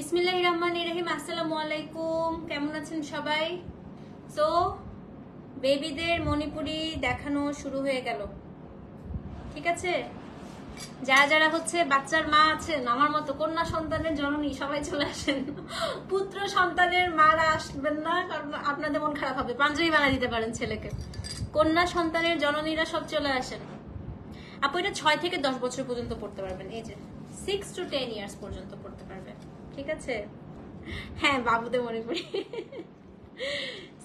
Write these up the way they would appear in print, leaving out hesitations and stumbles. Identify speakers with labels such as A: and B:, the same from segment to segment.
A: বিসমিল্লাহির রহমানির রহিম। আসসালামু আলাইকুম, কেমন আছেন সবাই? সো বেবিদের মণিপুরি দেখানো শুরু হয়ে গেল, ঠিক আছে? যারা যারা হচ্ছে বাচ্চার মা আছেন, আমার মতো কন্যা সন্তানের জননী, সবাই চলে আসেন। পুত্র সন্তানের মারা আসবেন না, কারণ আপনাদের মন খারাপ হবে। পাঞ্জাবি বানা দিতে পারেন ছেলেকে। কন্যা সন্তানের জননীরা সব চলে আসেন। আপু এটা 6 থেকে 10 বছর পর্যন্ত পড়তে পারবেন, এই যে 6 to 10 ইয়ার্স পর্যন্ত পড়তে পারবেন, ঠিক আছে? হ্যাঁ, বাবুদের মণিপুরি।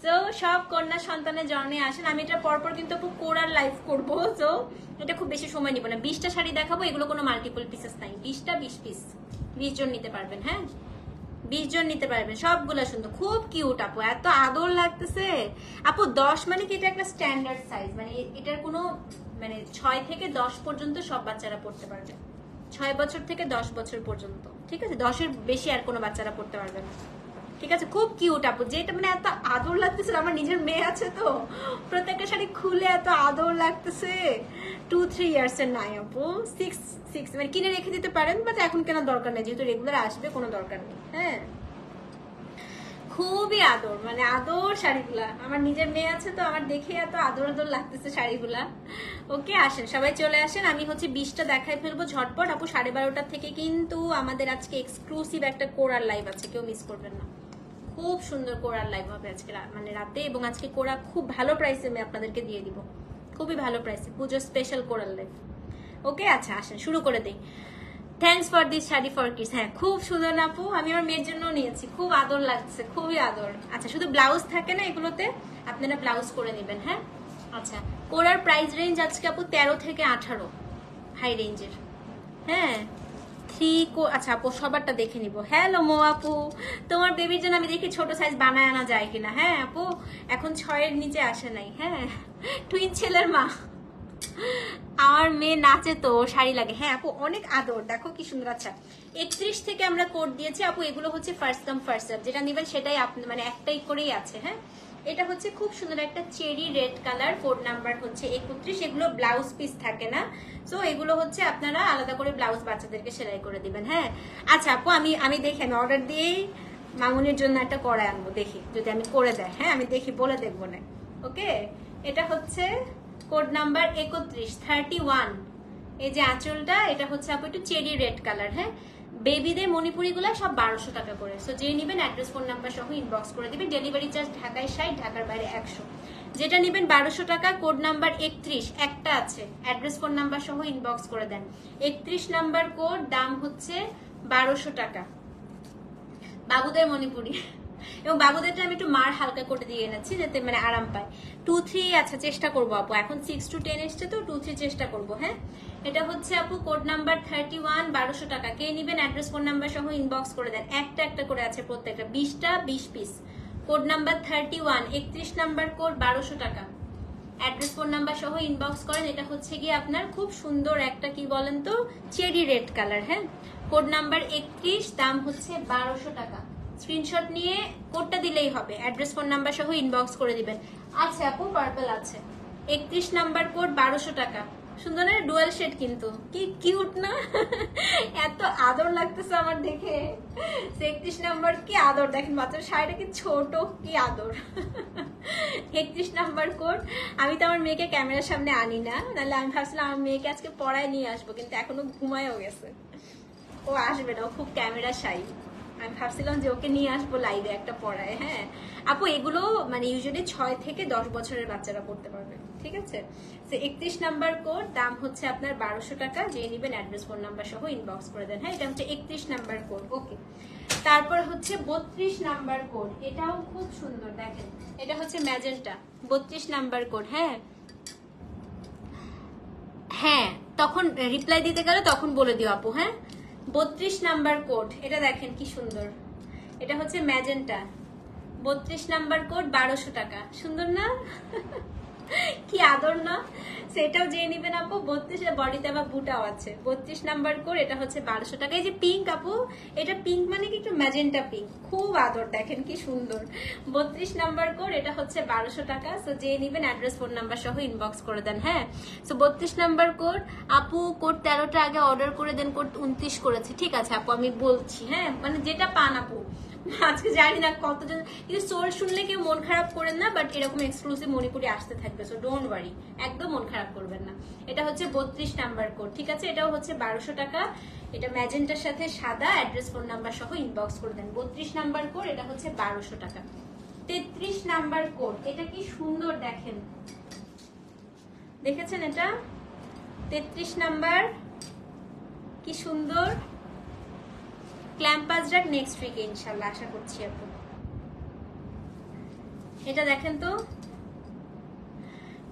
A: সো সব কন্যা সন্তানের জন্যে আসেন। আমি এটা পরপর কিন্তু আপু কোরাল লাইভ করবো, সো এটা খুব বেশি সময় নিব না। 20টা শাড়ি দেখাবো, এগুলো কোনো মাল্টিপল পিসেস নাই। 20টা 20 পিস, 20 জন নিতে পারবেন। হ্যাঁ, 20 জন নিতে পারবেন, সবগুলো সুন্দর, খুব কিউট আপু, এত আদর লাগতেছে আপু। 10 মানে কি এটা একটা স্ট্যান্ডার্ড সাইজ, মানে এটার কোনো মানে 6 থেকে 10 পর্যন্ত সব বাচ্চারা পড়তে পারবে। 6 বছর থেকে 10 বছর পর্যন্ত, ঠিক আছে? 10-এর বেশি আর কোনো বাচ্চারা পড়তে পারবে না, ঠিক আছে? খুব কিউট আপু, যেটা মানে এত আদর লাগতেছে। আমার নিজের মেয়ে আছে তো, প্রত্যেকটা শাড়ি খুলে এত আদর লাগতেছে। 2-3 ইয়ার্স এর নাই আপু, 6 মানে কিনে রেখে দিতে পারেন, বাট এখন কেনার দরকার নেই, যেহেতু রেগুলার আসবে, কোনো দরকার নেই। হ্যাঁ, খুবই আদর, মানে আদর শাড়িগুলা। আমার নিজের মেয়ে আছে তো, আমার দেখে এত আদর আদর লাগতেছে শাড়িগুলা। ওকে, আসেন সবাই চলে আসেন। আমি হচ্ছে 20টা দেখাই ফেলবো ঝটপট আপু। 12:30 থেকে কিন্তু আমাদের আজকে এক্সক্লুসিভ একটা কোরাল লাইভ আছে, কেউ মিস করবেন না। খুব সুন্দর কোরাল লাইভ হবে আজকে মানে রাতে, এবং আজকে কোরা খুব ভালো প্রাইসে আমি আপনাদেরকে দিয়ে দিব, খুবই ভালো প্রাইসে, পুজোর স্পেশাল কোরাল লাইভ। ওকে, আচ্ছা আসেন শুরু করে দেই। Thanks for this sari for kids. হ্যাঁ, খুব সুন্দর না আপু, আমি আমার মেয়ের জন্য নিয়েছি, খুব আদর লাগছে, খুবই আদর। আচ্ছা, শুধু ব্লাউজ থাকে না এগুলোতে, আপনারা ব্লাউজ করে নেবেন। হ্যাঁ, আচ্ছা, কোরার প্রাইস রেঞ্জ আজকে আপু 13 থেকে 18, হাই রেঞ্জের। হ্যাঁ, আচ্ছা আপু সবারটা দেখে নিব। হ্যালো মো আপু, তোমার বেবির জন্য আমি দেখি ছোট সাইজ বানায় আনা যায় কিনা। হ্যাঁ আপু, এখন 6-এর নিচে আসে নাই। হ্যাঁ, টুইন ছেলের মা, আমার মেয়ে নাচে তো শাড়ি লাগে। হ্যাঁ আপু, অনেক আদর, দেখো কি সুন্দর। আচ্ছা, 31 থেকে আমরা কোড দিয়েছি আপু, এগুলো হচ্ছে ফার্স্ট কাম ফার্স্ট সার্ভ, যেটা নেবেন সেটাই আপনি, মানে একটাই করেই আছে। হ্যাঁ, এটা হচ্ছে খুব সুন্দর একটা cherry red colour, code number হচ্ছে 31। এগুলো ব্লাউজ পিস থাকে না, সো এগুলো হচ্ছে আপনারা আলাদা করে ব্লাউজ বাচ্চাদেরকে সেলাই করে দিবেন। হ্যাঁ, আচ্ছা আপু, আমি দেখি, আমি অর্ডার দিয়েই মামুনির জন্য একটা করে আনবো, দেখি যদি আমি করে দেয়। হ্যাঁ, আমি দেখি, বলে দেখবো না। ওকে, এটা হচ্ছে কোড নাম্বার 31। এই যে আঁচলটা, এটা হচ্ছে আপু একটু চেরি রেড কালার। হ্যাঁ, বেবিদের মণিপুরিগুলো সব 1200 টাকা করে। সো যে নিবেন অ্যাড্রেস ফোন নাম্বার সহ ইনবক্স করে দিবেন। ডেলিভারি চার্জ ঢাকায় 60, ঢাকার বাইরে 100। যেটা নিবেন 1200 টাকা, কোড নাম্বার 31, একটা আছে, অ্যাড্রেস ফোন নাম্বার সহ ইনবক্স করে দেন। 31 নাম্বার কোড, দাম হচ্ছে 1200 টাকা। বাবুদের মণিপুরি, এবং বাবুদেরটা আমি একটু মার হালকা করে দিয়ে এনেছি, যাতে মানে আরাম পায়। 2-3, আচ্ছা চেষ্টা করবো আপু, এখন 6 to 10 এসছে তো, 2-3 চেষ্টা করবো। হ্যাঁ, এটা হচ্ছে আপু কোড নাম্বার 31, 1200 টাকা। কে নিবেন অ্যাড্রেস ফোন নাম্বার সহ ইনবক্স করে দেন। একটা একটা করে আছে প্রত্যেকটা, 20টা 20 piece. Code number 31, 31 number code, 1200 টাকা। অ্যাড্রেস ফোন নাম্বার সহ ইনবক্স করেন। এটা হচ্ছে গিয়ে আপনার খুব সুন্দর একটা, কি বলেন তো, চেরি রেড কালার। হ্যাঁ, কোড নাম্বার 31, দাম হচ্ছে 1200 টাকা। স্ক্রিনশট নিয়ে কোডটা দিলেই হবে, অ্যাড্রেস ফোন নাম্বার সহ ইনবক্স করে দিবেন। আচ্ছা আপু, পার্পল আছে, 31 নাম্বার কোড, 1200 টাকা। সুন্দর না, ডুয়াল শেড, কিন্তু কি কিউট না? এত আদর লাগতেছে আমার দেখে। 31 নাম্বার, কি আদর দেখেন, বাচ্চার শাড়িটা কি ছোট, কি আদর। 31 নাম্বার কোড। আমি তো আমার মেয়েকে ক্যামেরার সামনে আনি না, নাহলে আমি ভাবছিলাম আমার মেয়েকে আজকে পড়ায় নিয়ে আসবো, কিন্তু এখনো ঘুমায়ও গেছে, ও আসবে না, ও খুব ক্যামেরা শাই। আমি ভাবছিলাম যে ওকে নিয়ে আসবো লাইভে একটা পড়ায়। হ্যাঁ আপু, এগুলো মানে ইউজুয়ালি 6 থেকে 10 বছরের বাচ্চারা পড়তে পারবে, ঠিক আছে? 31 নাম্বার কোড, দাম হচ্ছে আপনার 1200 টাকা। যে নিবেন অ্যাড্রেস ফোন নাম্বার সহ ইনবক্স করে দেন। হ্যাঁ, এটা হচ্ছে 31 নাম্বার কোড। ওকে, তারপর হচ্ছে 32 নাম্বার কোড, এটাও খুব সুন্দর, দেখেন, এটা হচ্ছে ম্যাজেন্টা, 32 নাম্বার কোড। হ্যাঁ হ্যাঁ, তখন রিপ্লাই দিতে গেলে তখন বলে দিও আপু। হ্যাঁ, 32 নাম্বার কোড, এটা দেখেন কি সুন্দর, এটা হচ্ছে ম্যাজেন্টা, 32 নাম্বার কোড, 1200 টাকা। সুন্দর না? কি আদর না, সেটাও জেনে নিবেন আপু। 32 বডিতে আবার বুটাও আছে। 32 নাম্বার কোড, এটা হচ্ছে 1200 টাকা। এই যে পিঙ্ক আপু, এটা পিঙ্ক মানে কি একটু ম্যাজেন্টা পিঙ্ক, খুব আদর, দেখেন কি সুন্দর। 32 নাম্বার কোড, এটা হচ্ছে 1200 টাকা। সো জেনে নিবেন, অ্যাড্রেস ফোন নাম্বার সহ ইনবক্স করে দেন। হ্যাঁ, সো 32 নাম্বার কোড আপু, কোড 13টা আগে অর্ডার করে দেন, কোড 29 করেছে। ঠিক আছে আপু, আমি বলছি। হ্যাঁ, মানে যেটা পান আপু, আজকে জানি না কতজন, কিন্তু সোল শুনলে কেউ মন খারাপ করেন না, বাট এরকম এক্সক্লুসিভ মণিপুরি আসতে থাকবে, সো ডোন্ট ওয়ারি, একদম মন খারাপ করবেন না। এটা হচ্ছে 32 নাম্বার কোড, ঠিক আছে। এটাও হচ্ছে 1200 টাকা। এটা ম্যাজেন্টার সাথে সাদা, অ্যাড্রেস ফোন নাম্বার সহ ইনবক্স করে দেন। 32 নাম্বার কোড, এটা হচ্ছে 1200 টাকা। 33 নাম্বার কোড, এটা কি সুন্দর দেখেন, দেখেছেন এটা? 33 নাম্বার, কি সুন্দর। ক্ল্যাম্পাস ড্রাগ নেক্সট উইকে ইনশাআল্লাহ, আশা করছি আপু। এটা দেখেন তো,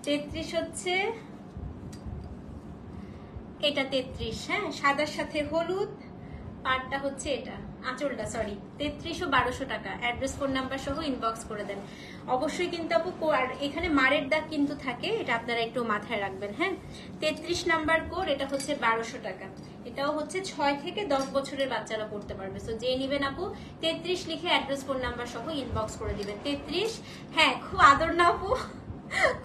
A: 33 হচ্ছে এটা 33, হ্যাঁ, সাদার সাথে হলুদ, পাটটা হচ্ছে এটা, আঁচলটা, সরি। 33 ও 1200 টাকা। অ্যাড্রেস ফোন নাম্বার সহ ইনবক্স করে দেন অবশ্যই কিন্তু আপু। আর এখানে মারের দাগ কিন্তু থাকে, এটা আপনারা একটু মাথায় রাখবেন। হ্যাঁ, 33 নাম্বার কোড, এটা হচ্ছে 1200 টাকা। এটাও হচ্ছে 6 থেকে 10 বছরের বাচ্চারা পড়তে পারবে। সো যে নিবেন আপু, 33 লিখে অ্যাড্রেস ফোন নাম্বার সহ ইনবক্স করে দিবেন। 33, হ্যাঁ, খুব আদর না আপু,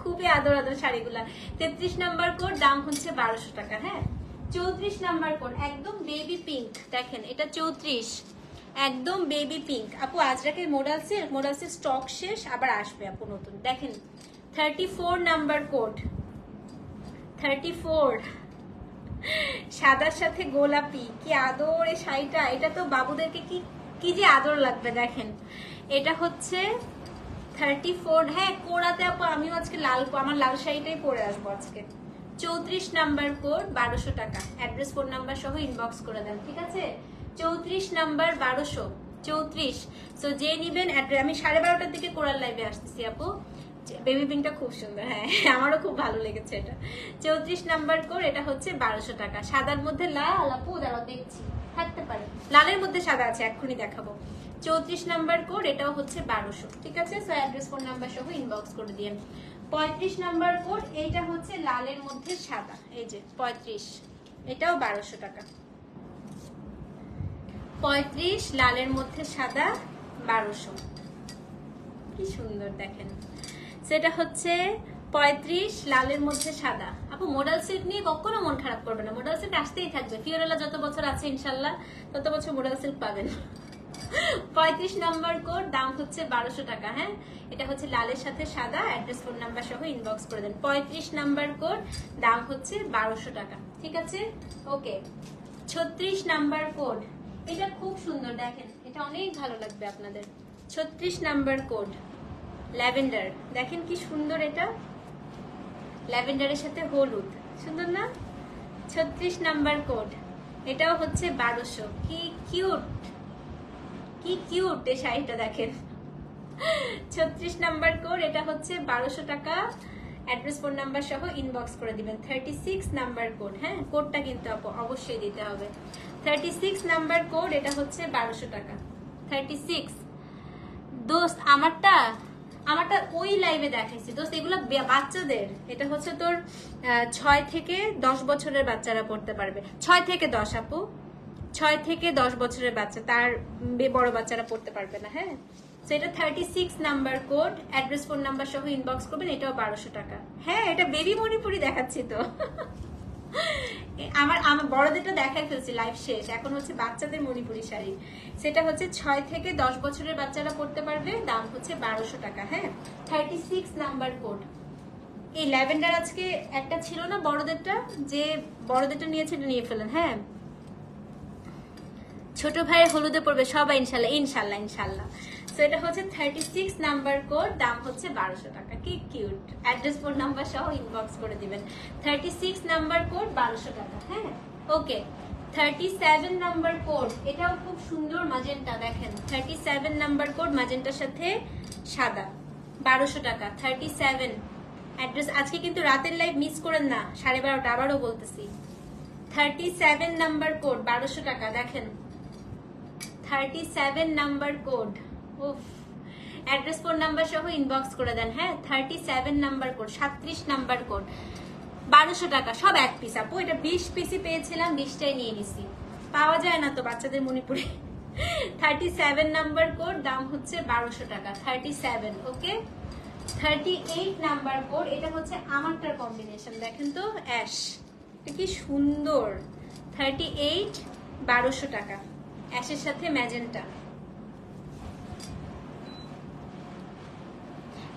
A: খুবই আদর আদর শাড়িগুলা। 33 নাম্বার কোড, দাম হচ্ছে 1200 টাকা। হ্যাঁ, 34 নাম্বার কোড, একদম বেবি পিঙ্ক, দেখেন এটা 34, একদম বেবি পিঙ্ক আপু। আজরাকের মোডাল সিল্ক স্টক শেষ, আবার আসবে আপু নতুন, দেখেন। 34 নাম্বার কোড, 34, সাদার সাথে গোলাপি, কি আদর এই শাড়িটা। এটা তো বাবুদেরকে কি কি যে আদর লাগবে, দেখেন। এটা হচ্ছে 34, হ্যাঁ, কোড়াতে আপু আমিও আজকে লাল, আমার লাল শাড়িটাই পরে আসবো আজকে। 34 নাম্বার কোড, 1200 টাকা। অ্যাড্রেস ফোন নাম্বার সহ ইনবক্স করে দেন, ঠিক আছে। 34 নাম্বার, 1200, 34। সো যে নিবেন, আমি 12:30টার দিকে কোরাল লাইভে আসতেছি আপু। বেবি পিঙ্কটা খুব সুন্দর, হ্যাঁ, আমারও খুব ভালো লেগেছে এটা। 34 নাম্বার কোড, এটা হচ্ছে 1200 টাকা। সাদার মধ্যে লাল আপু, দাঁড়াও দেখছি, থাকতে পারে লালের মধ্যে সাদা আছে, এক্ষুনি দেখাবো। 34 নাম্বার কোড, এটাও হচ্ছে 1200, ঠিক আছে। সো অ্যাড্রেস ফোন নাম্বার সহ ইনবক্স করে দিন। 35 নাম্বার কোড, এইটা হচ্ছে লালের মধ্যে সাদা, এই যে 35, এটাও 1200 টাকা। 35 লালের মধ্যে সাদা, 1200, কি সুন্দর দেখেন। সেটা হচ্ছে 35 লালের মধ্যে সাদা। আপু মোডাল সিল্ক নিয়ে কখনো মন খারাপ করবে না, মোডাল সিল্ক আসতেই থাকবে। ফিওরেলা যত বছর আছে ইনশাল্লাহ তত বছর মোডাল সিল্ক পাবেন। 35 নাম্বার কোড, দাম হচ্ছে 1200 টাকা। হ্যাঁ, এটা হচ্ছে লালের সাথে সাদা, অ্যাড্রেস ফোন নাম্বার সহ ইনবক্স করে দেন। 35 নাম্বার কোড, দাম হচ্ছে 1200 টাকা, ঠিক আছে। ওকে, 36 নাম্বার কোড, এটা খুব সুন্দর দেখেন, এটা অনেক ভালো লাগবে আপনাদের। 36 নাম্বার কোড, ল্যাভেন্ডার, দেখেন কি সুন্দর। এটা ল্যাভেন্ডারের সাথে হলুদ, সুন্দর না? 36 নাম্বার কোড, এটাও হচ্ছে 1200। কি কিউট, কি কিউট এই শাড়িটা দেখেন। 36 নাম্বার কোড, এটা হচ্ছে 1200 টাকা। অ্যাড্রেস ফোন নাম্বার সহ ইনবক্স করে দিবেন। 36 নাম্বার কোড, হ্যাঁ, কোডটা কিন্তু অবশ্যই দিতে হবে। 36 নাম্বার কোড, এটা হচ্ছে 1200 টাকা। 36 দোস্ত, আমারটা ওই লাইভে দেখাইছি দোস্ত, এগুলো বাচ্চাদের। এটা হচ্ছে তোর 6 থেকে 10 বছরের বাচ্চারা পড়তে পারবে। 6 থেকে 10 আপু, 6 থেকে 10 বছরের বাচ্চা, তার বড় বাচ্চারা পড়তে পারবে না। হ্যাঁ, তো এটা 36 number code. Address phone number সহ ইনবক্স করবেন। এটাও 1200 টাকা। হ্যাঁ, এটা বেবি মণিপুরি দেখাচ্ছি তো। আমার বড়দেরটা দেখাই ফেলছি, লাইভ শেষ। এখন হচ্ছে বাচ্চাদের মণিপুরি শাড়ি, সেটা হচ্ছে 6 থেকে 10 বছরের বাচ্চারা পড়তে পারবে, দাম হচ্ছে 1200 টাকা। হ্যাঁ, 36 নাম্বার কোড। এই ল্যাভেন্ডার আজকে একটা ছিল না বড়দেরটা, যে বড়দেরটা নিয়েছে নিয়ে ফেলেন। হ্যাঁ, ছোট ভাইয়ের হলুদে পড়বে সবাই ইনশাল্লাহ, ইনশাল্লাহ, ইনশাল্লাহ। তো এটা হচ্ছে 36 নাম্বার কোড, দাম হচ্ছে 1200 টাকা। কি কিউট। অ্যাড্রেস ফোন নাম্বার সহ ইনবক্স করে দিবেন। 36 নাম্বার কোড, 1200 টাকা। হ্যাঁ, ওকে। 37 নাম্বার কোড, এটাও খুব সুন্দর ম্যাজেন্টা, দেখেন। 37 নাম্বার কোড, ম্যাজেন্টার সাথে সাদা, 1200 টাকা। 37 অ্যাড্রেস। আজকে কিন্তু রাতের লাইভ মিস করেন না, 12:30, আবারও বলতেছি। 37 নাম্বার কোড, 1200 টাকা, দেখেন। 37 নাম্বার কোড, উফ, অ্যাড্রেস ফোন নাম্বার সহ ইনবক্স করে দেন। হ্যাঁ 37 নাম্বার কোড, 37 নাম্বার কোড, 1200 টাকা সব এক পিস আপু। এটা 20 পিসই পেয়েছিলাম, 20টাই নিয়ে নিছি, পাওয়া যায় না তো বাচ্চাদের মণিপুরে। 37 নাম্বার কোড, দাম হচ্ছে 1200 টাকা। 37 ওকে। 38 নাম্বার কোড, এটা হচ্ছে আমারটার কম্বিনেশন, দেখেন তো অ্যাশ, এটা কি সুন্দর। 38 1200 টাকা, অ্যাশের সাথে ম্যাজেন্টা।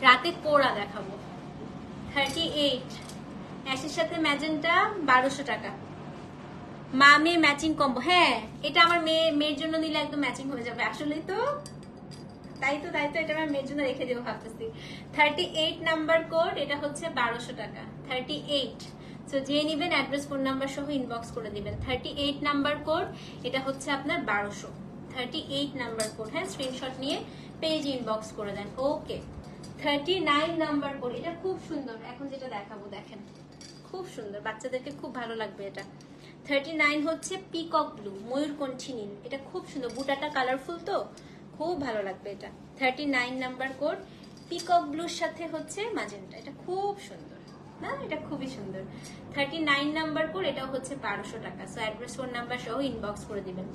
A: রাতে কোড়া দেখাবো। 38 অ্যাশের সাথে ম্যাজেন্টা, 1200 টাকা। মা মেয়ে ম্যাচিং কম্বো, হ্যাঁ এটা আমার মেয়ের জন্য নিলে একদম ম্যাচিং হয়ে যাবে। আসলেই তো, তাই তো এটা আমার মেয়ের জন্য রেখে দেবো ভাবতেছি। 38 নাম্বার কোড, এটা হচ্ছে 1200 টাকা। 38 সো যে নিবেন অ্যাড্রেস ফোন নাম্বার সহ ইনবক্স করে দিবেন। 38 নাম্বার কোড, এটা হচ্ছে আপনার 1200। 38 নাম্বার কোড, হ্যাঁ স্ক্রিনশট নিয়ে পেজ ইনবক্স করে দেন। ওকে। 39 নাম্বার কোড, এটা খুব সুন্দর, এখন যেটা দেখাবো দেখেন খুব সুন্দর, বাচ্চাদেরকে খুব ভালো লাগবে এটা। 39 হচ্ছে পিকক ব্লু, ময়ূরকণ্ঠী নীল, এটা খুব সুন্দর, বুটাটা কালারফুল তো খুব ভালো লাগবে এটা। 39 নাম্বার কোড, পিকক ব্লুর সাথে হচ্ছে ম্যাজেন্টা, এটা খুব সুন্দর না, এটা খুবই সুন্দর। 39 নাম্বার কোড, এটাও হচ্ছে 1200 টাকা। সো অ্যাড্রেস ফোন নাম্বার সহ ইনবক্স করে দিবেন।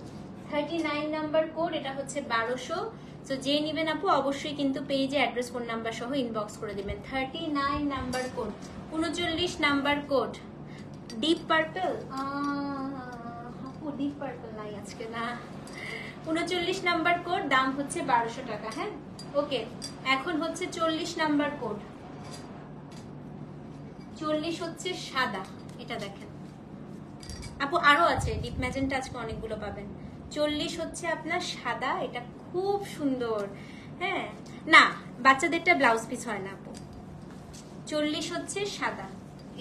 A: 39 নাম্বার কোড, এটা হচ্ছে 1200। সো যে নিবেন আপু অবশ্যই কিন্তু পেজে অ্যাড্রেস ফোন নাম্বার সহ ইনবক্স করে দিবেন। 39 number code, 39 number code, deep purple, আপু ডিপ পার্পল নাই আজকে না। 39 নাম্বার কোড, দাম হচ্ছে 1200 টাকা। হ্যাঁ ওকে। এখন হচ্ছে 40 নাম্বার কোড, 40 হচ্ছে সাদা, এটা দেখেন আপু, আরো আছে ডিপ ম্যাজেন্টা, আজকে অনেকগুলো পাবেন। 40 হচ্ছে আপনার সাদা, এটা খুব সুন্দর। হ্যাঁ না বাচ্চাদেরটা ব্লাউজ পিস হয় না আপু। 40 হচ্ছে সাদা,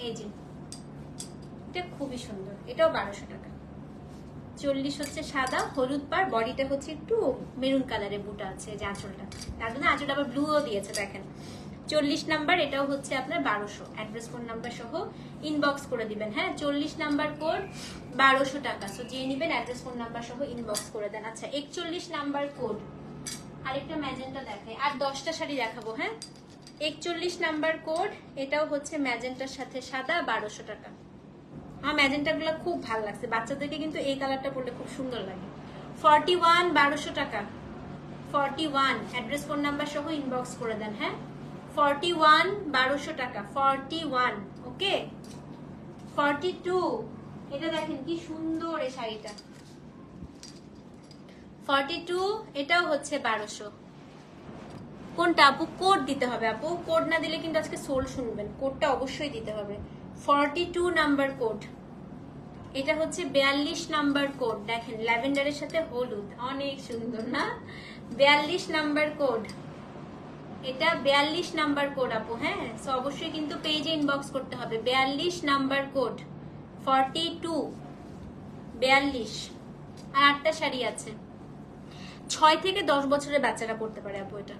A: এই যে এটা খুবই সুন্দর, এটাও 1200 টাকা। 40 হচ্ছে সাদা, হলুদ পার, বডিটা হচ্ছে একটু মেরুন কালারের বুটা আছে, যে আঁচলটা, তার জন্য আঁচলটা আবার ব্লুও দিয়েছে দেখেন। 40 নাম্বার, এটাও হচ্ছে আপনার 1200। অ্যাড্রেস ফোন নাম্বার সহ ইনবক্স করে দিবেন। হ্যাঁ 40 নাম্বার কোড, 1200 টাকা। সো যে নিবেন অ্যাড্রেস ফোন নাম্বার সহ ইনবক্স করে দেন। আচ্ছা 41 নাম্বার কোড, আরেকটা ম্যাজেন্টা দেখাই, আর 10টা শাড়ি দেখাবো। হ্যাঁ 41 নাম্বার কোড, এটাও হচ্ছে ম্যাজেন্টার সাথে সাদা, 1200 টাকা। আমার ম্যাজেন্টা গুলো খুব ভালো লাগছে, বাচ্চাদেরকে কিন্তু এই কালারটা পরলে খুব সুন্দর লাগে। 41 1200 টাকা। 41 অ্যাড্রেস ফোন নাম্বার সহ ইনবক্স করে দেন। হ্যাঁ 41 1200 টাকা। 41 ওকে। 42 এটা দেখেন কি সুন্দর এই শাড়িটা। 42 এটাও হচ্ছে 1200। কোনটা আপু? কোড দিতে হবে আপু, কোড না দিলে কিন্তু আজকে সোল শুনবেন, কোডটা অবশ্যই দিতে হবে। 42 নাম্বার কোড, এটা হচ্ছে 42 নাম্বার কোড, দেখেন ল্যাভেন্ডারের সাথে হলুদ, অনেক সুন্দর না? 42 নাম্বার কোড, এটা 42 নাম্বার কোড আপু। হ্যাঁ সো অবশ্যই কিন্তু পেজে ইনবক্স করতে হবে। 42 নাম্বার কোড, 42 42। আর 8টা শাড়ি আছে, 6 থেকে 10 বছরের বাচ্চারা পড়তে পারে আপু এটা।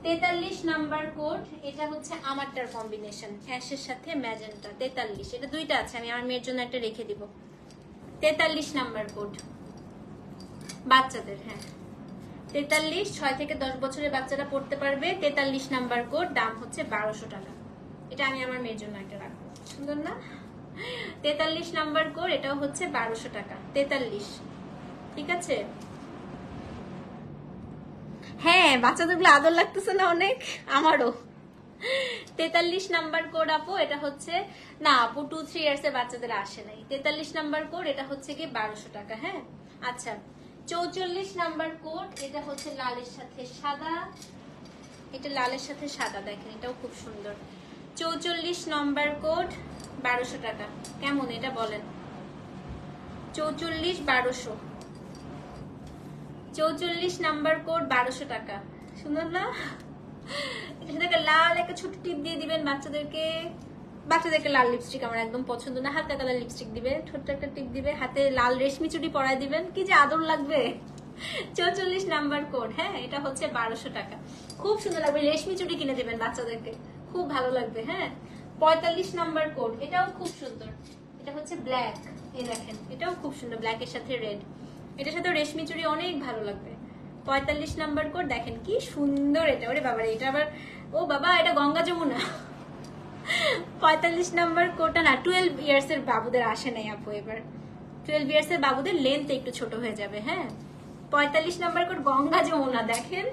A: 43 নাম্বার কোড, এটা হচ্ছে আমারটার কম্বিনেশন, অ্যাশের সাথে ম্যাজেন্টা। 43, এটা দুইটা আছে, আমি আমার মেয়ের জন্য একটা রেখে দিব। 43 নাম্বার কোড বাচ্চাদের, হ্যাঁ 43, 6 থেকে 10 বছরের বাচ্চারা পড়তে পারবে। 43 নাম্বার কোড, দাম হচ্ছে 1200 টাকা। এটা আমি আমার মেয়ের জন্য একটা রাখবো, সুন্দর না? 43 নাম্বার কোড, এটাও হচ্ছে 1200 টাকা। 43 ঠিক আছে। হ্যাঁ বাচ্চাদের গুলো আদর লাগতেছে না অনেক, আমারও। 43 নাম্বার কোড আপু, এটা হচ্ছে না আপু 2-3 ইয়ার্স এর বাচ্চাদের আসে নাই। 43 নাম্বার কোড, এটা হচ্ছে কি 1200 টাকা। হ্যাঁ আচ্ছা 44 নাম্বার কোড, এটা হচ্ছে লালের সাথে সাদা, এটা লালের সাথে সাদা, দেখেন এটাও খুব সুন্দর। 44 নাম্বার কোড, 1200 টাকা। কেমন এটা বলেন? 44 1200। 44 নাম্বার কোড, 1200 টাকা। সুন্দর না? এটা সাথে লাল একটা ছোট টিপ দিয়ে দিবেন বাচ্চাদেরকে। বাচ্চাদেরকে লাল লিপস্টিক আমার একদম পছন্দ না, হালকা কালার লিপস্টিক দিবে, ছোট্ট একটা টিপ দিবে, হাতে লাল রেশমি চুড়ি পরায় দিবেন, কি যে আদর লাগবে। 44 নাম্বার কোড, হ্যাঁ এটা হচ্ছে 1200 টাকা। খুব সুন্দর লাগবে, রেশমি চুড়ি কিনে দিবেন বাচ্চাদেরকে, খুব ভালো লাগবে। হ্যাঁ 45 নাম্বার কোড, এটাও খুব সুন্দর, এটা হচ্ছে ব্ল্যাক, এই দেখেন এটাও খুব সুন্দর, ব্ল্যাকের সাথে রেড, এটার সাথে রেশমি চুড়ি অনেক ভালো লাগবে। 45 নাম্বার কোড দেখেন কি সুন্দর এটা। ওরে বাবা, এটা আবার ও বাবা, এটা গঙ্গা যমুনা। 45 নাম্বার কোডটা না 12 ইয়ার্স এর বাবুদের আসে নাই আপু। এবার 12 ইয়ার্স এর বাবুদের লেন্থ একটু ছোট হয়ে যাবে। হ্যাঁ, 45 নাম্বার কোড গঙ্গা যমুনা দেখেন।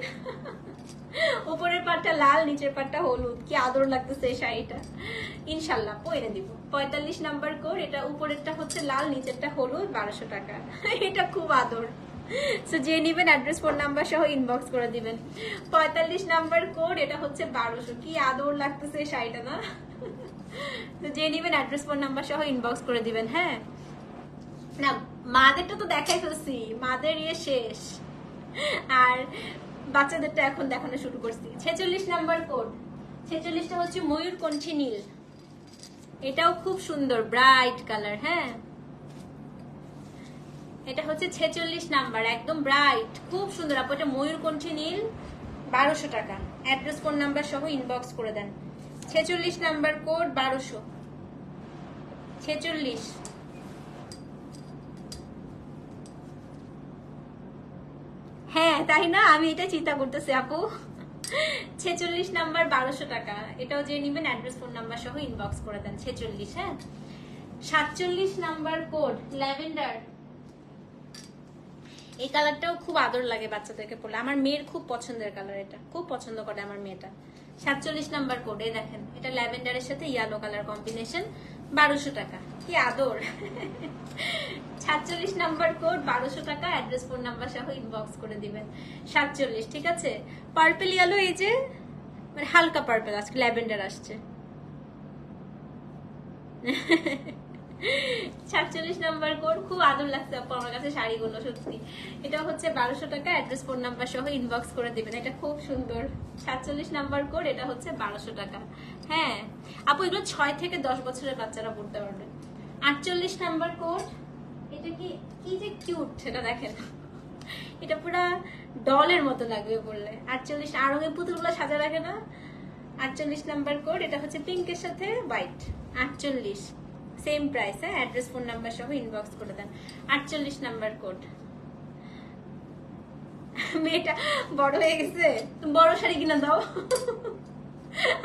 A: উপরের পাটটা লাল, নিচের পাটটা হলুদ, কি আদর লাগতেছে এই শাড়িটা। ইনশাল্লাহ পরে দিব। 45 নাম্বার কোড, এটা উপরেরটা হচ্ছে লাল, নিচেরটা হলুদ, 1200 টাকা। এটা খুব আদর। সো যে নিবেন অ্যাড্রেস ফোন নাম্বার সহ ইনবক্স করে দিবেন। 45 নাম্বার কোড, এটা হচ্ছে 1200। কি আদর লাগতেছে এই শাড়িটা না। তো যে নিবেন অ্যাড্রেস ফোন নাম্বার সহ ইনবক্স করে দিবেন। হ্যাঁ না, মাদেরটা তো দেখাই ফেলছি, মাদের ইয়ে শেষ, আর বাচ্চাদেরটা এখন দেখানো শুরু করছি। 46 নাম্বার কোড, 46টা হচ্ছে ময়ূরকণ্ঠী নীল। এটাও খুব সুন্দর ব্রাইট কালার। হ্যাঁ, এটা হচ্ছে 46 নাম্বার, একদম ব্রাইট, খুব সুন্দর আপু। এটা ময়ূরকণ্ঠী নীল, 1200 টাকা। অ্যাড্রেস ফোন নাম্বার সহ ইনবক্স করে দেন। 46 নাম্বার কোড, 1200। 46। হ্যাঁ তাই না, আমি এটা চিন্তা করতেছি আপু। 46 নাম্বার, 1200 টাকা। এটাও যে নিবেন অ্যাড্রেস ফোন নাম্বার সহ ইনবক্স করে দেন। 46। হ্যাঁ, 47 নাম্বার কোড ল্যাভেন্ডার। এই কালারটাও খুব আদর লাগে বাচ্চাদেরকে পরলে। আমার মেয়ের খুব পছন্দের কালার, এটা খুব পছন্দ করে আমার মেয়েটা। 47 নাম্বার কোড, এই দেখেন, এটা ল্যাভেন্ডারের সাথে ইয়েলো কালার কম্বিনেশন, 1200 টাকা। কি আদর। 47 নাম্বার কোড, 1200 টাকা। অ্যাড্রেস ফোন নাম্বার সহ ইনবক্স করে দিবেন। 47, ঠিক আছে। পার্পল ইয়েলো, এই যে মানে হালকা পার্পল, আজকে ল্যাভেন্ডার আসছে। 47 নাম্বার কোড, খুব আদর লাগছে আপু আমার কাছে শাড়িগুলো, সত্যি। এটা হচ্ছে 1200 টাকা। অ্যাড্রেস ফোন নাম্বার সহ ইনবক্স করে দিবেন। এটা খুব সুন্দর। 47 নাম্বার কোড, এটা হচ্ছে 1200 টাকা। হ্যাঁ আপু, এগুলো 6 থেকে 10 বছরের বাচ্চারা পড়তে পারবে। 48 নাম্বার কোড, এটা কি কি যে কিউট সেটা দেখেন। এটা পুরা ডলের মতো লাগবে পরলে। 48 আরঙের পুতুলগুলো সাজা রাখে না। 48 নাম্বার কোড, এটা হচ্ছে পিঙ্কের সাথে হোয়াইট। 48, same price. হ্যাঁ, অ্যাড্রেস ফোন নাম্বার সহ ইনবক্স করে দেন। 48 নাম্বার কোড। মেয়েটা বড় হয়ে গেছে, তুমি বড় শাড়ি কিনা দাও।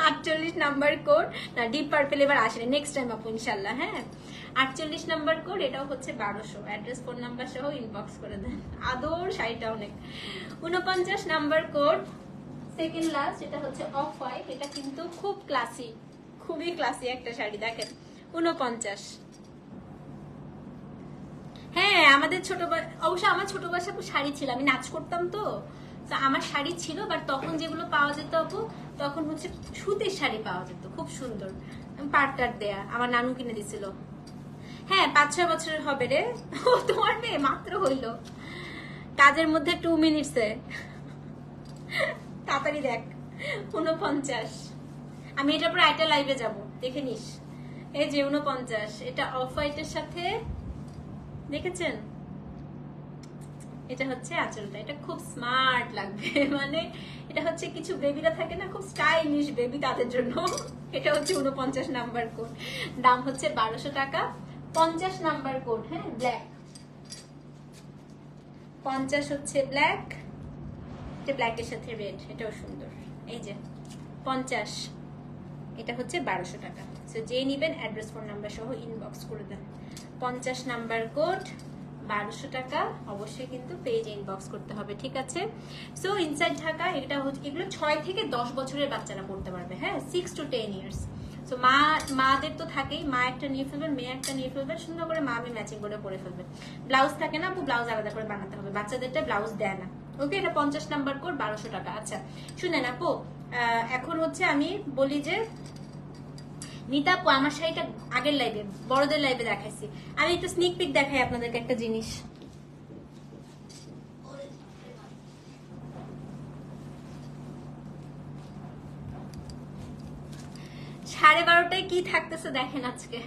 A: 48 নাম্বার কোড, না ডিপ পার্পল এবার আসেনি, নেক্সট টাইম আপু ইনশাল্লাহ। হ্যাঁ, 48 নাম্বার কোড, এটাও হচ্ছে 1200। অ্যাড্রেস ফোন নাম্বার সহ ইনবক্স করে দেন। আদর শাড়িটা অনেক। 49 নাম্বার কোড, সেকেন্ড লাস্ট, এটা হচ্ছে অফ হোয়াইট। এটা কিন্তু খুব ক্লাসি, খুবই ক্লাসি একটা শাড়ি দেখেন। 49। হ্যাঁ, আমাদের ছোট, অবশ্য আমার ছোট বয়সে আপু শাড়ি ছিল, আমি নাচ করতাম তো আমার শাড়ি ছিল। বাট তখন যেগুলো পাওয়া যেত আপু, তখন হচ্ছে সুতির শাড়ি পাওয়া যেত, খুব সুন্দর, পাটটার দেয়া, আমার নানু কিনে দিছিল। হ্যাঁ, 5-6 বছরের হবে রে। ও তোমার মেয়ে মাত্র হইলো, কাজের মধ্যে 2 মিনিটসে। তাড়াতাড়ি দেখ। 49। আমি এটার পর একটা লাইভে যাব, দেখে নিস। এই যে 49, এটা অফ হোয়াইটের সাথে, দেখেছেন? এটা হচ্ছে আঁচলটা, এটা খুব স্মার্ট লাগবে। মানে এটা হচ্ছে কিছু বেবিরা থাকে না, খুব স্টাইলিশ বেবি, তাদের জন্য। এটা হচ্ছে 49 নাম্বার কোড, দাম হচ্ছে 1200 টাকা। 50 নাম্বার কোড, হ্যাঁ ব্ল্যাক। 50 হচ্ছে ব্ল্যাক, এটা ব্ল্যাকের সাথে রেড, এটাও সুন্দর। এই যে 50, এটা হচ্ছে 1200 টাকা। সো যে নিবেন অ্যাড্রেস ফোন নাম্বার সহ ইনবক্স করে দেন। 50 নাম্বার কোড, 1200 টাকা। অবশ্যই কিন্তু পেজে ইনবক্স করতে হবে, ঠিক আছে? সো ইনসাইড ঢাকা, এটা হচ্ছে, এগুলো 6 থেকে 10 বছরের বাচ্চারা পড়তে পারবে। হ্যাঁ, 6 to 10 ইয়ার্স। সো মাদের তো থাকেই, মা একটা নিয়ে ফেলবেন, মেয়ে একটা নিয়ে ফেলবেন, সুন্দর করে মা আমি ম্যাচিং করে পরে ফেলবেন। ব্লাউজ থাকে না আপু, ব্লাউজ আলাদা করে বানাতে হবে, বাচ্চাদেরটা ব্লাউজ দেয় না। ওকে, এটা 50 নাম্বার কোড, 1200 টাকা। আচ্ছা শুনেন আপু, এখন হচ্ছে আমি বলি যে নিতাপু, আমার শাড়িটা আগের লাইভে, বড়দের লাইভে দেখাইছি, আমি একটু স্নিক পিক দেখাই আপনাদেরকে একটা জিনিস। সাড়ে 12টায় কি থাকতেছে দেখেন। আজকে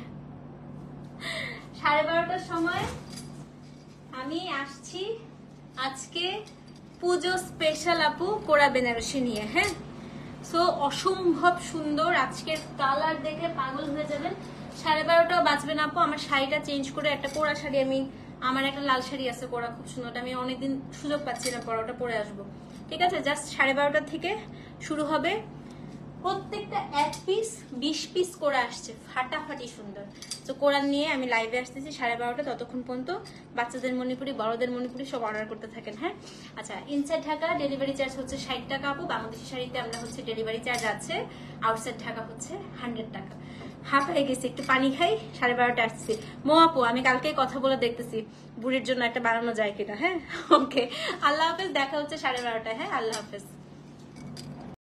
A: 12:30টার সময় আমি আসছি, আজকে পুজো স্পেশাল আপু কোরা বেনারসি নিয়ে। হ্যাঁ, সো অসম্ভব সুন্দর, আজকের কালার দেখে পাগল হয়ে যাবেন। 12:30টাও বাঁচবে না আপু, আমার শাড়িটা চেঞ্জ করে একটা কোরা শাড়ি আমি আমার একটা লাল শাড়ি আছে পরা খুব সুন্দর, আমি অনেকদিন সুযোগ পাচ্ছি না পরা, ওটা পরে আসবো। ঠিক আছে, জাস্ট 12:30 থেকে শুরু হবে। প্রত্যেকটা 1 পিস 20 পিস করে আসছে, ফাটাফাটি সুন্দর। তো কোরআন নিয়ে আমি লাইভে আসতেছি 12:30, ততক্ষণ পর্যন্ত বাচ্চাদের মণিপুরি, বড়দের মণিপুরি সব অর্ডার করতে থাকেন। হ্যাঁ, আচ্ছা, ইনসাইড ঢাকা ডেলিভারি চার্জ হচ্ছে 60 টাকা আপু। বাংলাদেশি শাড়িতে আমরা হচ্ছে ডেলিভারি চার্জ আছে, আউটসাইড ঢাকা হচ্ছে 100 টাকা। হাঁপাই গেছি, একটু পানি খাই, 12:30 আসছি। মো আপু, আমি কালকে কথা বলে দেখতেছি বুড়ির জন্য একটা বানানো যায় কিনা। হ্যাঁ, ওকে, আল্লাহ হাফেজ, দেখা হচ্ছে 12:30। হ্যাঁ, আল্লাহ হাফেজ।